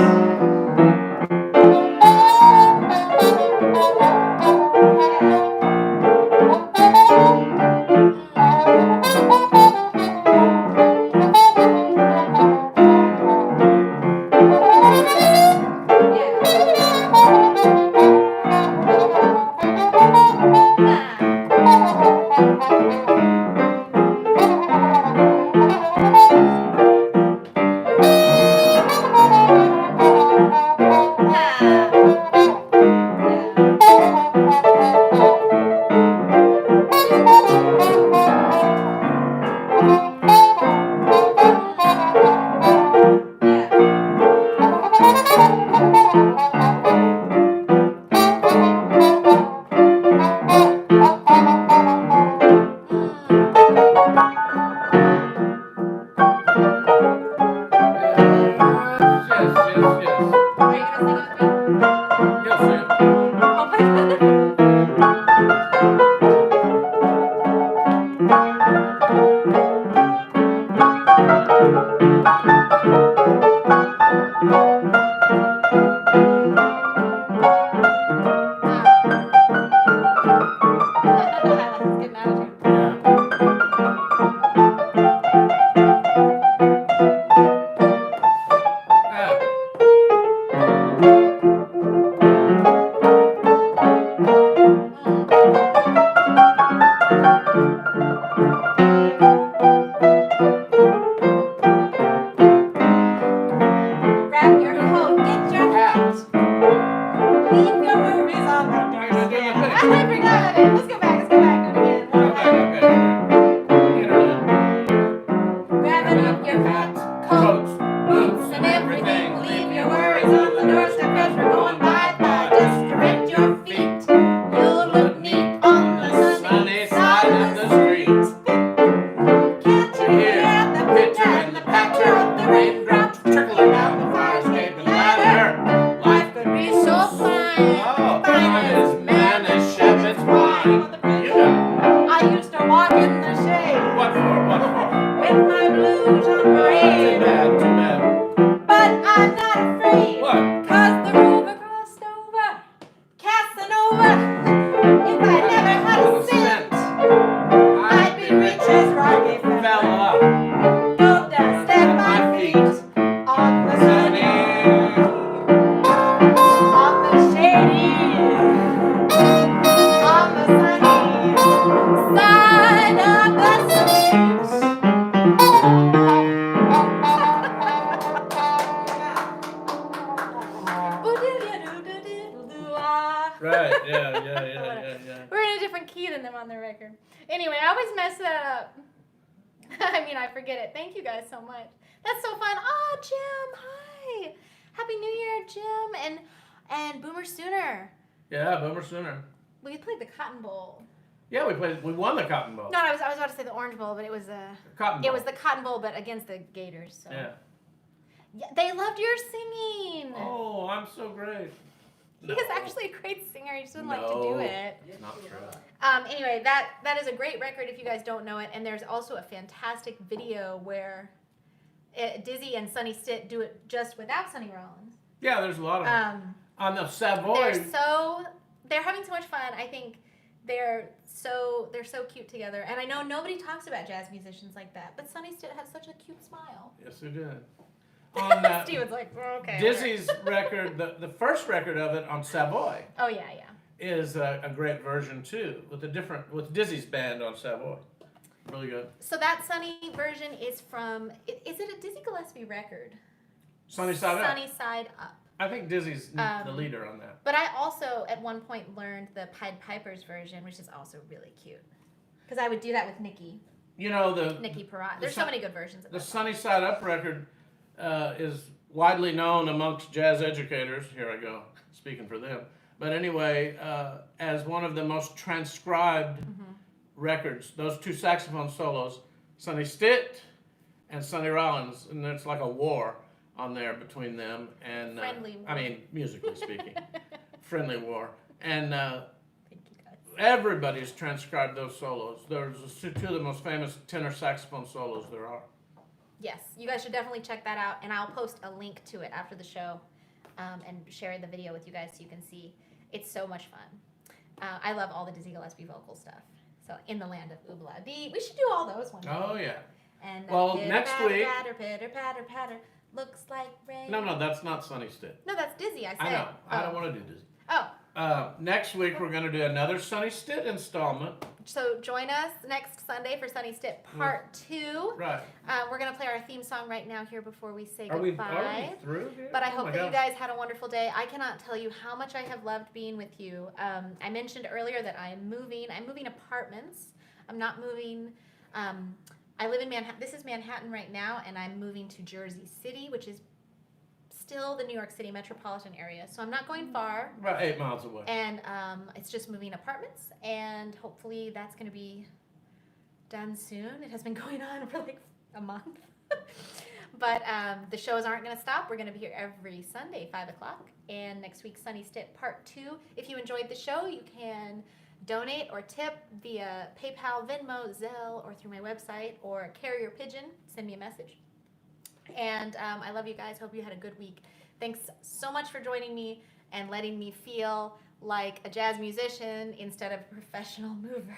Too bad, too bad. But I'm not afraid. What? 'Cause the river crossed over, Casanova. If I never had a cent, I'd be rich as Rockefeller. Fella. Gold dust at my feet on the sunny, on the shady, on the sunny side of the street. Right, yeah. We're in a different key than them on the record. Anyway, I always mess that up. I mean, I forget it. Thank you guys so much. That's so fun. Oh, Jim, hi. Happy New Year, Jim, and Boomer Sooner. Yeah, Boomer Sooner. We played the Cotton Bowl. Yeah, we won the Cotton Bowl. No, I was about to say the Orange Bowl, but it was Cotton Bowl. it was the Cotton Bowl, but against the Gators. So. Yeah. Yeah, they loved your singing. Oh, I'm so great. He is actually a great singer. He just doesn't like to do it. It's not true. Anyway, that is a great record if you guys don't know it. And there's also a fantastic video where Dizzy and Sonny Stitt do it just without Sonny Rollins. Yeah, there's a lot of them. On the Savoy. They're having so much fun. I think they're so cute together. And I know nobody talks about jazz musicians like that, but Sonny Stitt has such a cute smile. Yes, they did. On Steven's like, okay. Dizzy's record, the first record of it on Savoy. Oh yeah. Is a great version too, with Dizzy's band on Savoy. Really good. So that Sonny version is from. Is it a Dizzy Gillespie record? Sunny Side Up. Sunny Side Up. I think Dizzy's the leader on that. But I also at one point learned the Pied Piper's version, which is also really cute. Because I would do that with Nikki. You know Nikki Perrott. There's so many good versions of that. The Sunny Side Up record is widely known amongst jazz educators. Here I go, speaking for them. But anyway, as one of the most transcribed records, those two saxophone solos, Sonny Stitt and Sonny Rollins, and it's like a war on there between them. And friendly war. I mean, musically speaking, friendly war. And Thank you guys. everybody's transcribed those solos. There's two of the most famous tenor saxophone solos there are. Yes, you guys should definitely check that out, and I'll post a link to it after the show, and share the video with you guys so you can see. It's so much fun. I love all the Dizzy Gillespie vocal stuff. So In the Land of Oobla Dee, we should do all those one day. Oh yeah. And well, next week. Patter, patter, patter, patter, looks like rain. No, that's not Sonny Stitt. No, that's Dizzy. I said. I know. I don't want to do Dizzy. Oh. Next week we're going to do another Sonny Stitt installment. So join us next Sunday for Sonny Stitt Part 2. Right. We're going to play our theme song right now here before we say Are goodbye. we through here? But I hope that you guys had a wonderful day. I cannot tell you how much I have loved being with you. I mentioned earlier that I'm moving apartments. I'm not moving. I live in Manhattan. This is Manhattan right now, and I'm moving to Jersey City, which is still the New York City metropolitan area. So I'm not going far. About 8 miles away. And it's just moving apartments, and hopefully that's going to be done soon. It has been going on for like a month. But the shows aren't going to stop. We're going to be here every Sunday, 5 o'clock. And next week, Sonny Stitt Part 2. If you enjoyed the show, you can donate or tip via PayPal, Venmo, Zelle, or through my website, or carrier pigeon. Send me a message. And I love you guys. Hope you had a good week. Thanks so much for joining me and letting me feel like a jazz musician instead of a professional mover.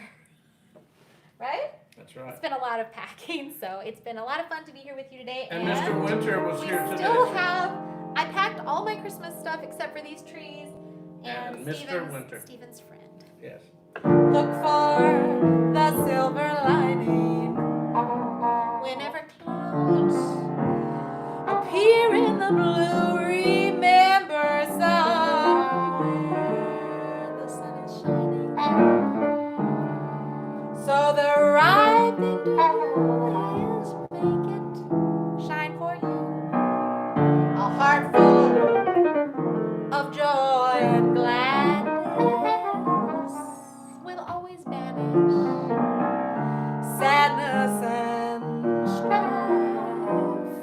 Right? That's right. It's been a lot of packing, so it's been a lot of fun to be here with you today. And Mr. Winter was here today. I packed all my Christmas stuff except for these trees and Mr. Winter. Stephen's friend. Yes. Look for the silver lining whenever clouds appear in the blue. Remember somewhere the sun is shining. So the right thing to do is make it shine for you. A heart full of joy and gladness will always banish sadness and strife.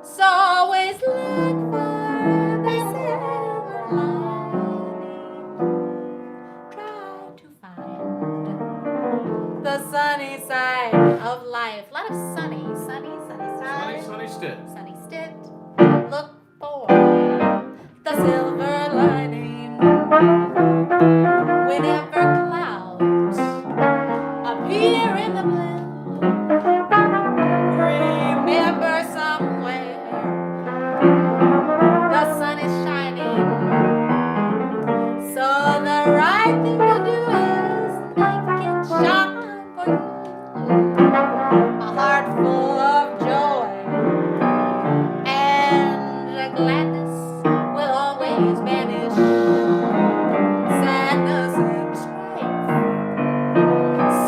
So always look for the silver lining. Try to find the sunny side of life. A lot of sunny, sunny, sunny, Sonny Stitt. Sonny Stitt. Look for the silver lining whenever clouds appear in the blue. Remember somewhere the sun is shining, so the right thing to do is make it shine for you. A heart full of joy and gladness will always banish sadness and strife.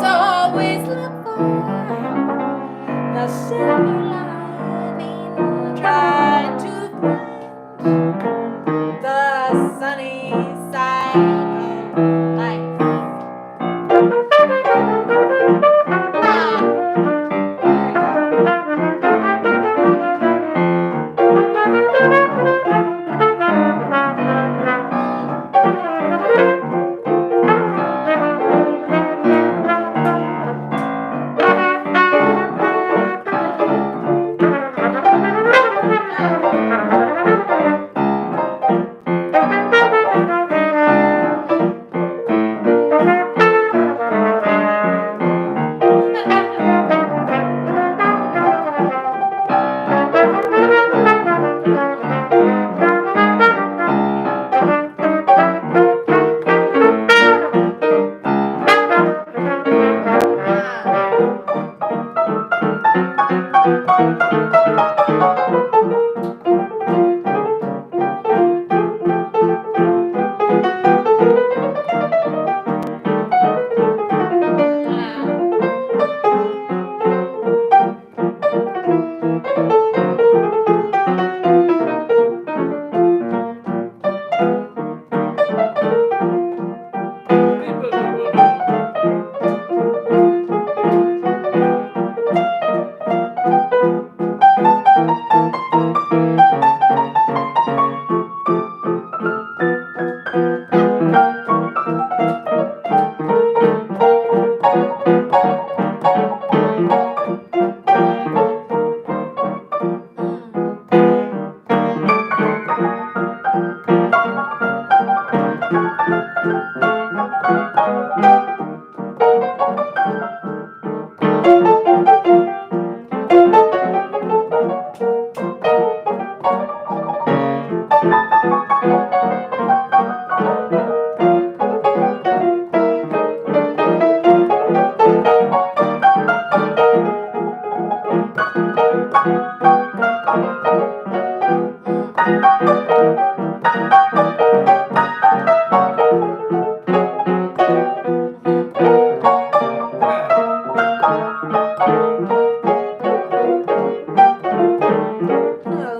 So always look for the silver lining. Try to find the sunny side of life.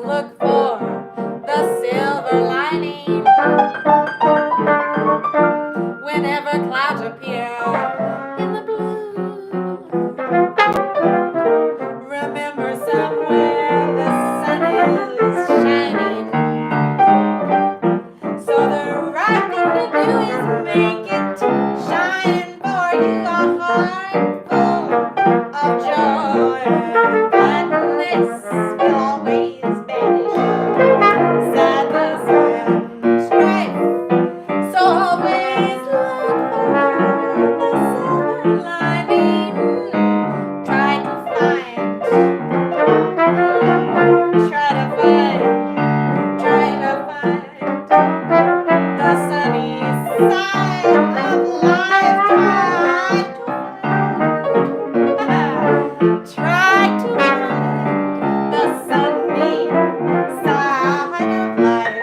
Look for the silver lining whenever clouds appear in the blue. Remember somewhere the sun is shining, so the right thing to do is make it shine for you. A heart full of joy and gladness will always banish sadness and strife. So always look for the silver lining. Try to find the sunny side of life. Try to find the sunny side of life.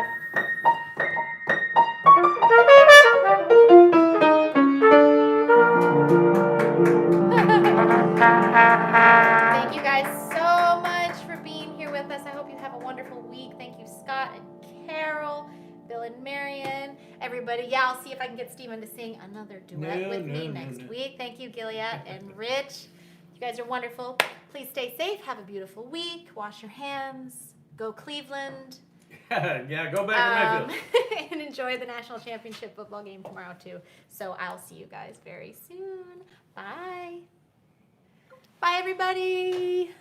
Thank you guys so much for being here with us. I hope you have a wonderful week. Thank you, Scott and Carol, Bill and Marion, everybody. Yeah, I'll see if I can get Stephen to sing another duet with me next week. Thank you, Gilead and Rich. You guys are wonderful. Please stay safe. Have a beautiful week. Wash your hands. Go Cleveland. Yeah, go back to Mayfield. And enjoy the national championship football game tomorrow, too. So I'll see you guys very soon. Bye. Bye, everybody.